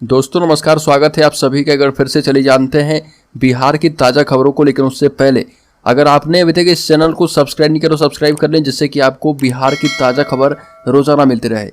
दोस्तों नमस्कार, स्वागत है आप सभी का। अगर फिर से चलिए जानते हैं बिहार की ताज़ा खबरों को, लेकिन उससे पहले अगर आपने अभी तक इस चैनल को सब्सक्राइब नहीं किया तो सब्सक्राइब कर लें, जिससे कि आपको बिहार की ताज़ा खबर रोजाना मिलती रहे।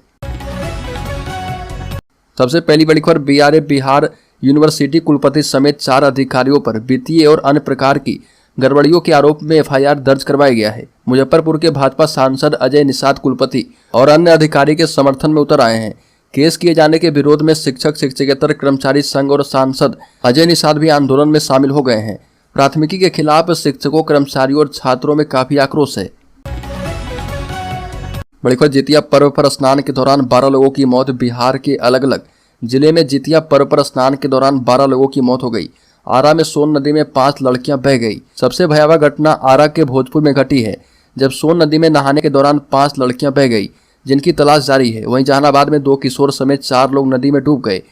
सबसे पहली बड़ी खबर, बिहार यूनिवर्सिटी कुलपति समेत 4 अधिकारियों पर वित्तीय और अन्य प्रकार की गड़बड़ियों के आरोप में एफआईआर दर्ज करवाया गया है। मुजफ्फरपुर के भाजपा सांसद अजय निषाद कुलपति और अन्य अधिकारी के समर्थन में उतर आए हैं। केस किए जाने के विरोध में शिक्षक, शिक्षकेतर कर्मचारी संघ और सांसद अजय निषाद भी आंदोलन में शामिल हो गए हैं। प्राथमिकी के खिलाफ शिक्षकों, कर्मचारियों और छात्रों में काफी आक्रोश है। बड़ी खबर, जितिया पर्व पर स्नान के दौरान 12 लोगों की मौत। बिहार के अलग अलग जिले में जितिया पर्व पर स्नान के दौरान 12 लोगों की मौत हो गई। आरा में सोन नदी में 5 लड़कियां बह गई। सबसे भयावह घटना आरा के भोजपुर में घटी है, जब सोन नदी में नहाने के दौरान 5 लड़कियां बह गई, जिनकी तलाश जारी है। वहीं जहानाबाद में 2 किशोर समेत 4 लोग नदी में डूब गए।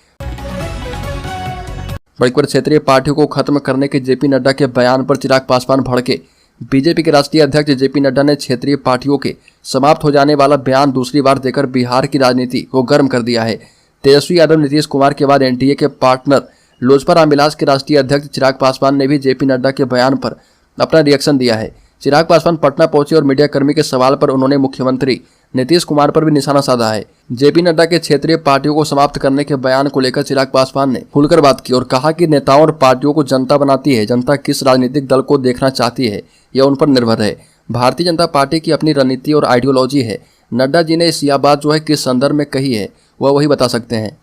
बड़ी खबर, क्षेत्रीय पार्टियों को खत्म करने के जेपी नड्डा के बयान पर चिराग पासवान भड़के। बीजेपी के राष्ट्रीय अध्यक्ष जेपी नड्डा ने क्षेत्रीय पार्टियों के समाप्त हो जाने वाला बयान दूसरी बार देकर बिहार की राजनीति को गर्म कर दिया है। तेजस्वी यादव, नीतीश कुमार के बाद एनडीए के पार्टनर लोजपा रामविलास के राष्ट्रीय अध्यक्ष चिराग पासवान ने भी जेपी नड्डा के बयान पर अपना रिएक्शन दिया है। चिराग पासवान पटना पहुंचे और मीडिया कर्मी के सवाल पर उन्होंने मुख्यमंत्री नीतीश कुमार पर भी निशाना साधा है। जेपी नड्डा के क्षेत्रीय पार्टियों को समाप्त करने के बयान को लेकर चिराग पासवान ने खुलकर बात की और कहा कि नेताओं और पार्टियों को जनता बनाती है। जनता किस राजनीतिक दल को देखना चाहती है यह उन पर निर्भर है। भारतीय जनता पार्टी की अपनी रणनीति और आइडियोलॉजी है। नड्डा जी ने यह बात जो है किस संदर्भ में कही है वह वही बता सकते हैं।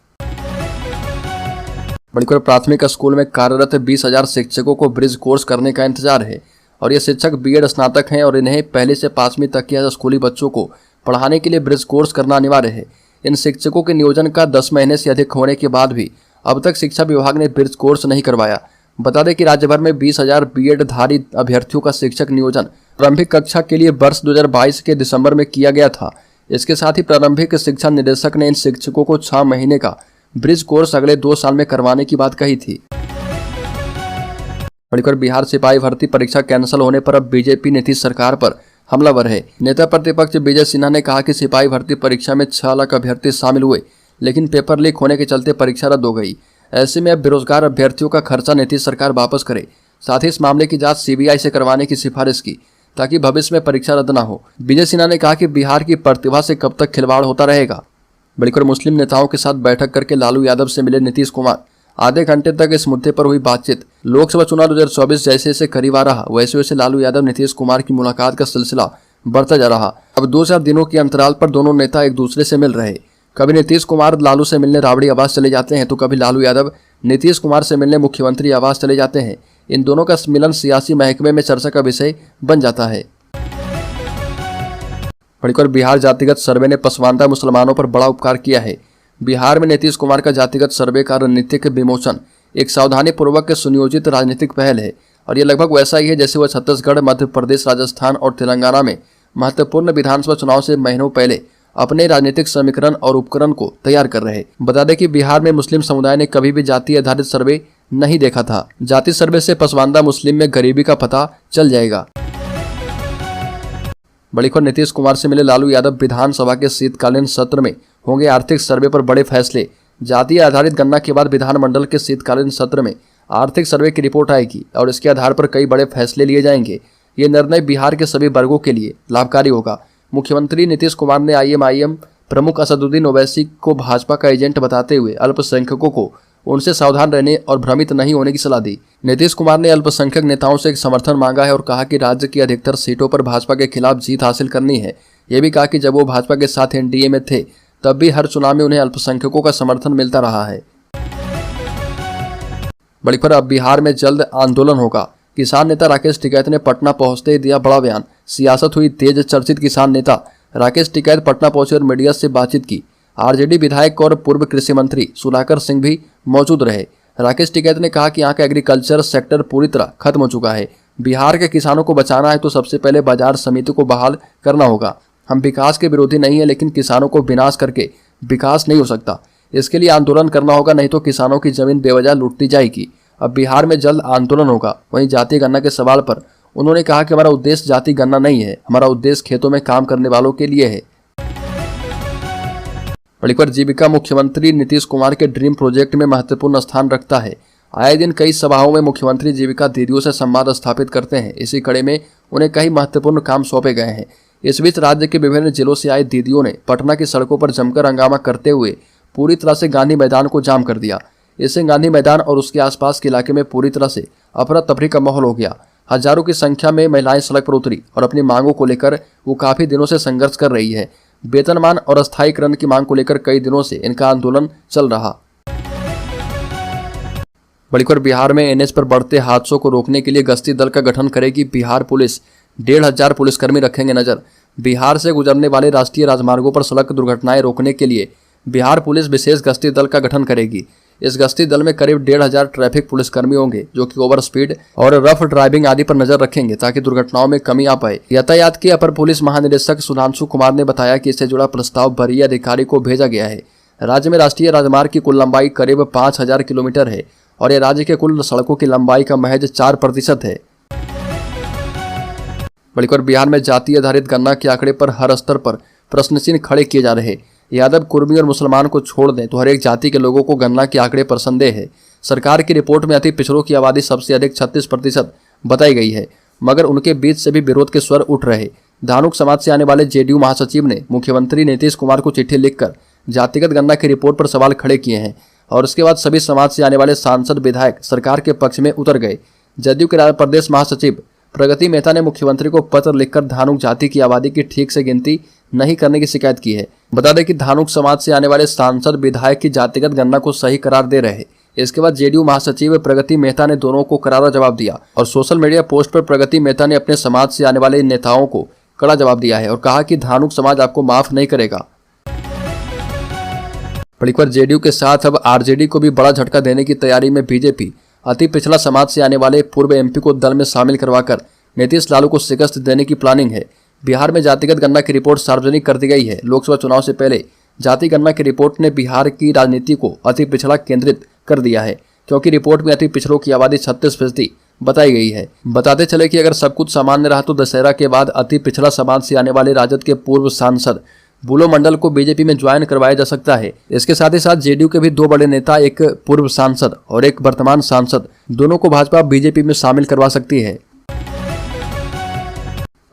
बड़ी खबर, प्राथमिक स्कूल में कार्यरत 20,000 शिक्षकों को ब्रिज कोर्स करने का इंतजार है और ये शिक्षक बीएड स्नातक हैं और इन्हें पहले से 5वीं तक के स्कूली बच्चों को पढ़ाने के लिए ब्रिज कोर्स करना अनिवार्य है। इन शिक्षकों के नियोजन का 10 महीने से अधिक होने के बाद भी अब तक शिक्षा विभाग ने ब्रिज कोर्स नहीं करवाया। बता दें कि राज्य भर में 20,000 बीएड धारी अभ्यर्थियों का शिक्षक नियोजन प्रारंभिक कक्षा के लिए वर्ष 2022 के दिसंबर में किया गया था। इसके साथ ही प्रारंभिक शिक्षा निदेशक ने इन शिक्षकों को 6 महीने का ब्रिज कोर्स अगले 2 साल में करवाने की बात कही थी। बड़ी बिहार सिपाही भर्ती परीक्षा कैंसिल होने पर अब बीजेपी नीतीश सरकार पर हमलावर है। नेता प्रतिपक्ष विजय सिन्हा ने कहा कि सिपाही भर्ती परीक्षा में 6 लाख अभ्यर्थी शामिल हुए, लेकिन पेपर लीक होने के चलते परीक्षा रद्द हो गई। ऐसे में अब बेरोजगार अभ्यर्थियों का खर्चा नीतीश सरकार वापस करे। साथ ही इस मामले की जांच सीबीआई से करवाने की सिफारिश की, ताकि भविष्य में परीक्षा रद्द न हो। विजय सिन्हा ने कहा कि बिहार की प्रतिभा से कब तक खिलवाड़ होता रहेगा। बड़ी खबर, मुस्लिम नेताओं के साथ बैठक करके लालू यादव से मिले नीतीश कुमार। आधे घंटे तक इस मुद्दे पर हुई बातचीत। लोकसभा चुनाव 2024 जैसे जैसे करीब आ रहा, वैसे वैसे लालू यादव नीतीश कुमार की मुलाकात का सिलसिला बढ़ता जा रहा। अब 2-4 दिनों के अंतराल पर दोनों नेता एक दूसरे से मिल रहे। कभी नीतीश कुमार लालू से मिलने राबड़ी आवास चले जाते हैं, तो कभी लालू यादव नीतीश कुमार से मिलने मुख्यमंत्री आवास चले जाते हैं। इन दोनों का मिलन सियासी महकमे में चर्चा का विषय बन जाता है। बड़ी बिहार जातिगत सर्वे ने पसमानदा मुसलमानों पर बड़ा उपकार किया है। बिहार में नीतीश कुमार का जातिगत सर्वे का रणनीतिक विमोचन एक सावधानी पूर्वक सुनियोजित राजनीतिक पहल है और ये लगभग वैसा ही है जैसे वह छत्तीसगढ़, मध्य प्रदेश, राजस्थान और तेलंगाना में महत्वपूर्ण विधानसभा चुनाव से महीनों पहले अपने राजनीतिक समीकरण और उपकरण को तैयार कर रहे। बता दें कि बिहार में मुस्लिम समुदाय ने कभी भी जाति आधारित सर्वे नहीं देखा था। जाति सर्वे से पसमानदा मुस्लिम में गरीबी का पता चल जाएगा। बड़ी खबर, नीतीश कुमार से मिले लालू यादव। विधानसभा के शीतकालीन सत्र में होंगे आर्थिक सर्वे पर बड़े फैसले। जाति आधारित गणना के बाद विधानमंडल के शीतकालीन सत्र में आर्थिक सर्वे की रिपोर्ट आएगी और इसके आधार पर कई बड़े फैसले लिए जाएंगे। ये निर्णय बिहार के सभी वर्गों के लिए लाभकारी होगा। मुख्यमंत्री नीतीश कुमार ने आईएमआईएम प्रमुख असदुद्दीन ओवैसी को भाजपा का एजेंट बताते हुए अल्पसंख्यकों को उनसे सावधान रहने और भ्रमित नहीं होने की सलाह दी। नीतीश कुमार ने अल्पसंख्यक नेताओं से समर्थन मांगा है और कहा कि राज्य की अधिकतर सीटों पर भाजपा के खिलाफ जीत हासिल करनी है। यह भी कहा कि जब वो भाजपा के साथ एनडीए में थे तब भी हर चुनाव में उन्हें अल्पसंख्यकों का समर्थन मिलता रहा है। बड़ी खबर, अब बिहार में जल्द आंदोलन होगा। किसान नेता राकेश टिकैत ने पटना पहुंचते ही दिया बड़ा बयान। सियासत हुई तेज। चर्चित किसान नेता राकेश टिकैत पटना पहुंचे और मीडिया से बातचीत की। आरजेडी विधायक और पूर्व कृषि मंत्री सुधाकर सिंह भी मौजूद रहे। राकेश टिकैत ने कहा कि यहाँ का एग्रीकल्चर सेक्टर पूरी तरह खत्म हो चुका है। बिहार के किसानों को बचाना है तो सबसे पहले बाजार समिति को बहाल करना होगा। हम विकास के विरोधी नहीं है, लेकिन किसानों को विनाश करके विकास नहीं हो सकता। इसके लिए आंदोलन करना होगा, नहीं तो किसानों की जमीन बेवजह लूटती जाएगी। अब बिहार में जल्द आंदोलन होगा। वहीं जाति गणना के सवाल पर उन्होंने कहा कि हमारा उद्देश्य जाति गणना नहीं है, हमारा उद्देश्य खेतों में काम करने वालों के लिए है। बड़ी जीविका मुख्यमंत्री नीतीश कुमार के ड्रीम प्रोजेक्ट में महत्वपूर्ण स्थान रखता है। आए दिन कई सभाओं में मुख्यमंत्री जीविका दीदियों से संवाद स्थापित करते हैं। इसी कड़ी में उन्हें कई महत्वपूर्ण काम सौंपे गए हैं। इस बीच राज्य के विभिन्न जिलों से आई दीदियों ने पटना की सड़कों पर जमकर हंगामा करते हुए पूरी तरह से गांधी मैदान को जाम कर दिया। इससे गांधी मैदान और उसके आसपास के इलाके में पूरी तरह से अफरा तफरी का माहौल हो गया। हजारों की संख्या में महिलाएं सड़क पर उतरी और अपनी मांगों को लेकर वो काफी दिनों से संघर्ष कर रही है। वेतनमान और अस्थायीकरण की मांग को लेकर कई दिनों से इनका आंदोलन चल रहा। बड़ी खबर बिहार में एनएच पर बढ़ते हादसों को रोकने के लिए गश्ती दल का गठन करेगी बिहार पुलिस। 1500 पुलिसकर्मी रखेंगे नजर। बिहार से गुजरने वाले राष्ट्रीय राजमार्गों पर सड़क दुर्घटनाएं रोकने के लिए बिहार पुलिस विशेष गश्ती दल का गठन करेगी। इस गश्ती दल में करीब 1500 ट्रैफिक पुलिसकर्मी होंगे जो कि ओवर स्पीड और रफ ड्राइविंग आदि पर नजर रखेंगे ताकि दुर्घटनाओं में कमी आ पाए। यातायात के अपर पुलिस महानिदेशक सुधांशु कुमार ने बताया कि इससे जुड़ा प्रस्ताव वरीय अधिकारी को भेजा गया है। राज्य में राष्ट्रीय राजमार्ग की कुल लंबाई करीब 5000 किलोमीटर है और यह राज्य के कुल सड़कों की लंबाई का महज 4% है। बड़ी खबर बिहार में जाति आधारित गणना के आंकड़े पर हर स्तर पर प्रश्न चिन्ह खड़े किए जा रहे। यादव, कुर्मी और मुसलमान को छोड़ दें तो हर एक जाति के लोगों को गणना के आंकड़े पर संदेह है। सरकार की रिपोर्ट में अति पिछड़ों की आबादी सबसे अधिक 36% बताई गई है, मगर उनके बीच से भी विरोध के स्वर उठ रहे। धानुक समाज से आने वाले जेडीयू महासचिव ने मुख्यमंत्री नीतीश कुमार को चिट्ठी लिखकर जातिगत गणना की रिपोर्ट पर सवाल खड़े किए हैं और उसके बाद सभी समाज से आने वाले सांसद विधायक सरकार के पक्ष में उतर गए। जदयू के प्रदेश महासचिव प्रगति मेहता ने मुख्यमंत्री को पत्र लिखकर धानुक जाति की आबादी की ठीक से गिनती नहीं करने की शिकायत की है। बता दें कि धानुक समाज से आने वाले सांसद विधायक की जातिगत गणना को सही करार दे रहे। इसके बाद जेडीयू महासचिव प्रगति मेहता ने दोनों को करारा जवाब दिया और सोशल मीडिया पोस्ट पर प्रगति मेहता ने अपने समाज से आने वाले नेताओं को कड़ा जवाब दिया है और कहा कि धानुक समाज आपको माफ नहीं करेगा। बड़ी खबर जेडीयू के साथ अब आरजेडी को भी बड़ा झटका देने की तैयारी में बीजेपी। अति पिछड़ा समाज से आने वाले पूर्व एमपी को दल में शामिल करवाकर नीतीश लालू को शिकस्त देने की प्लानिंग है। बिहार में जातिगत गणना की रिपोर्ट सार्वजनिक कर दी गई है। लोकसभा चुनाव से पहले जाति गणना की रिपोर्ट ने बिहार की राजनीति को अति पिछड़ा केंद्रित कर दिया है, क्योंकि रिपोर्ट में अति पिछड़ों की आबादी 36% बताई गई है। बताते चले कि अगर सब कुछ सामान्य रहा तो दशहरा के बाद अति पिछड़ा समाज से आने वाले राजद के पूर्व सांसद बुलो मंडल को बीजेपी में ज्वाइन करवाया जा सकता है। इसके साथ ही साथ जेडीयू के भी 2 बड़े नेता, एक पूर्व सांसद और एक वर्तमान सांसद, दोनों को भाजपा बीजेपी में शामिल करवा सकती है।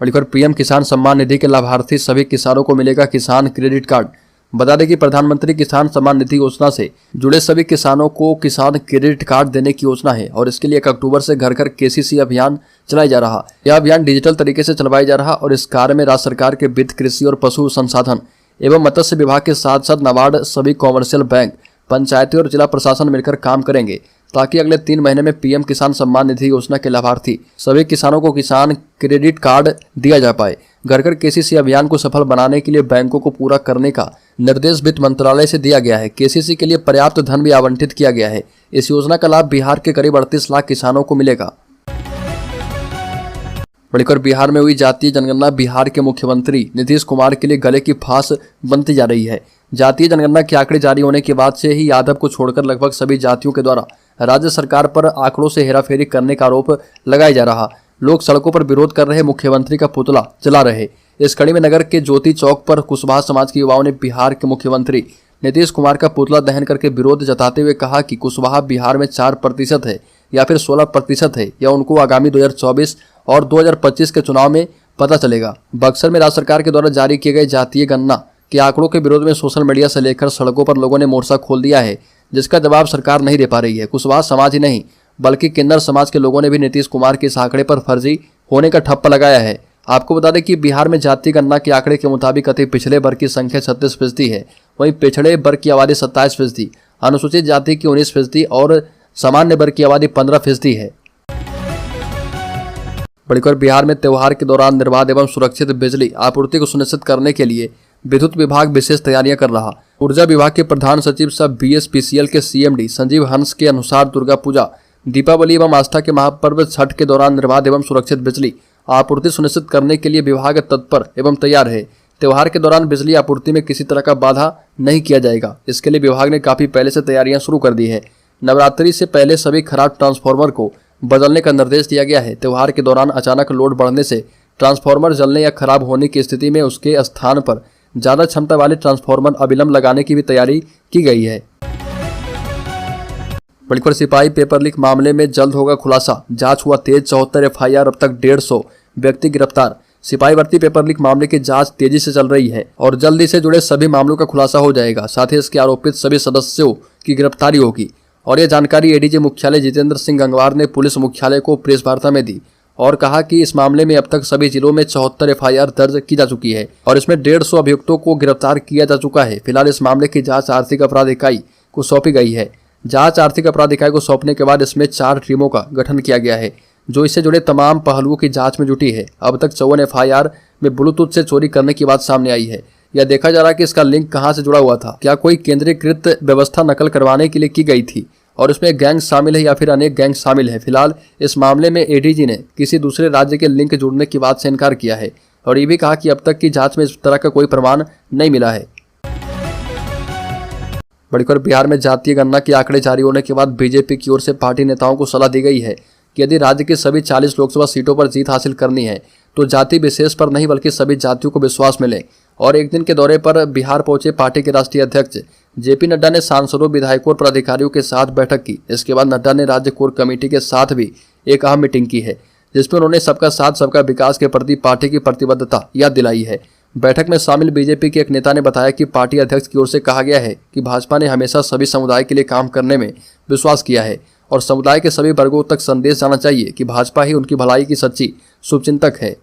बड़ी खबर पीएम किसान सम्मान निधि के लाभार्थी सभी किसानों को मिलेगा किसान क्रेडिट कार्ड। बता दें कि प्रधानमंत्री किसान सम्मान निधि योजना से जुड़े सभी किसानों को किसान क्रेडिट कार्ड देने की योजना है और इसके लिए 1 अक्टूबर से घर घर केसीसी अभियान चलाया जा रहा। यह अभियान डिजिटल तरीके से चलवाया जा रहा और इस कार्य में राज्य सरकार के वित्त, कृषि और पशु संसाधन एवं मत्स्य विभाग के साथ साथ नाबार्ड, सभी कॉमर्शियल बैंक, पंचायती और जिला प्रशासन मिलकर काम करेंगे ताकि अगले 3 महीने में पीएम किसान सम्मान निधि योजना के लाभार्थी सभी किसानों को किसान क्रेडिट कार्ड दिया जा पाए। घर घर केसीसी अभियान को सफल बनाने के लिए बैंकों को पूरा करने का निर्देश वित्त मंत्रालय से दिया गया है। केसीसी के लिए पर्याप्त धन भी आवंटित किया गया है। इस योजना का लाभ बिहार के करीब 38 लाख किसानों को मिलेगा। बड़ी खबर बिहार में हुई जातीय जनगणना बिहार के मुख्यमंत्री नीतीश कुमार के लिए गले की फांस बनती जा रही है। जातीय जनगणना के आंकड़े जारी होने के बाद से ही यादव को छोड़कर लगभग सभी जातियों के द्वारा राज्य सरकार पर आंकड़ों से हेराफेरी करने का आरोप लगाया जा रहा। लोग सड़कों पर विरोध कर रहे, मुख्यमंत्री का पुतला जला रहे। इस कड़ी में नगर के ज्योति चौक पर कुशवाहा समाज के युवाओं ने बिहार के मुख्यमंत्री नीतीश कुमार का पुतला दहन करके विरोध जताते हुए कहा कि कुशवाहा बिहार में 4% है या फिर 16% है, या उनको आगामी 2024 और 2025 के चुनाव में पता चलेगा। बक्सर में राज्य सरकार के द्वारा जारी किए गए जातीय गणना के आंकड़ों के विरोध में सोशल मीडिया से लेकर सड़कों पर लोगों ने मोर्चा खोल दिया है, जिसका जवाब सरकार नहीं दे पा रही है। कुशवाहा समाज ही नहीं बल्कि किन्नर समाज के लोगों ने भी नीतीश कुमार के इस आंकड़े पर फर्जी होने का ठप्पा लगाया है। आपको बता दें कि बिहार में जातीय गणना के आंकड़े के मुताबिक अति पिछड़े वर्ग की संख्या 36% है, वहीं पिछड़े वर्ग की आबादी 27%, अनुसूचित जाति की 19% और सामान्य वर्ग की आबादी 15% है। बड़ी खबर बिहार में त्योहार के दौरान निर्बाध एवं सुरक्षित बिजली आपूर्ति को सुनिश्चित करने के लिए विद्युत विभाग विशेष तैयारियां कर रहा। ऊर्जा विभाग के प्रधान सचिव सह बीएसपीसीएल के सीएमडी संजीव हंस के अनुसार दुर्गा पूजा, दीपावली एवं आस्था के महापर्व छठ के दौरान निर्बाध एवं सुरक्षित बिजली आपूर्ति सुनिश्चित करने के लिए विभाग तत्पर एवं तैयार है। त्योहार के दौरान बिजली आपूर्ति में किसी तरह का बाधा नहीं किया जाएगा। इसके लिए विभाग ने काफी पहले से तैयारियां शुरू कर दी है। नवरात्रि से पहले सभी खराब ट्रांसफार्मर को बदलने का निर्देश दिया गया है। त्योहार के दौरान अचानक लोड बढ़ने से ट्रांसफार्मर जलने या खराब होने की स्थिति में उसके स्थान पर ज्यादा क्षमता वाले ट्रांसफार्मर अविलंब लगाने की भी तैयारी की गई है। बड़ी खबर सिपाही पेपर लीक मामले में जल्द होगा खुलासा, जांच हुआ तेज, 74 एफआईआर, अब तक 150 व्यक्ति गिरफ्तार। सिपाही भर्ती पेपर लीक मामले की जांच तेजी से चल रही है और जल्दी से जुड़े सभी मामलों का खुलासा हो जाएगा। साथ ही इसके आरोपित सभी सदस्यों की गिरफ्तारी होगी। और यह जानकारी एडीजी मुख्यालय जितेंद्र सिंह गंगवार ने पुलिस मुख्यालय को प्रेस वार्ता में दी और कहा कि इस मामले में अब तक सभी जिलों में 74 एफआईआर दर्ज की जा चुकी है और इसमें 150 अभियुक्तों को गिरफ्तार किया जा चुका है। फिलहाल इस मामले की जांच आर्थिक अपराध इकाई को सौंपी गई है। जांच आर्थिक अपराध इकाई को सौंपने के बाद इसमें 4 टीमों का गठन किया गया है जो इससे जुड़े तमाम पहलुओं की जांच में जुटी है। अब तक 54 एफआईआर में ब्लूटूथ से चोरी करने की बात सामने आई है। यह देखा जा रहा है कि इसका लिंक कहां से जुड़ा हुआ था, क्या कोई केंद्रीकृत व्यवस्था नकल करवाने के लिए की गई थी और इसमें गैंग शामिल है या फिर अनेक गैंग शामिल है। फिलहाल इस मामले में एडीजी ने किसी दूसरे राज्य के लिंक जुड़ने की बात से इनकार किया है और ये भी कहा कि अब तक की जांच में इस तरह का कोई प्रमाण नहीं मिला है। बड़ी खबर बिहार में जातीय गणना के आंकड़े जारी होने के बाद बीजेपी की ओर से पार्टी नेताओं को सलाह दी गई है कि यदि राज्य की सभी 40 लोकसभा सीटों पर जीत हासिल करनी है तो जाति विशेष पर नहीं बल्कि सभी जातियों को विश्वास मिले। और एक दिन के दौरे पर बिहार पहुंचे पार्टी के राष्ट्रीय अध्यक्ष जेपी नड्डा ने सांसदों, विधायकों और पदाधिकारियों के साथ बैठक की। इसके बाद नड्डा ने राज्य कोर कमेटी के साथ भी एक अहम मीटिंग की है जिसमें उन्होंने सबका साथ सबका विकास के प्रति पार्टी की प्रतिबद्धता याद दिलाई है। बैठक में शामिल बीजेपी के एक नेता ने बताया कि पार्टी अध्यक्ष की ओर से कहा गया है कि भाजपा ने हमेशा सभी समुदाय के लिए काम करने में विश्वास किया है और समुदाय के सभी वर्गों तक संदेश जाना चाहिए कि भाजपा ही उनकी भलाई की सच्ची शुभचिंतक है।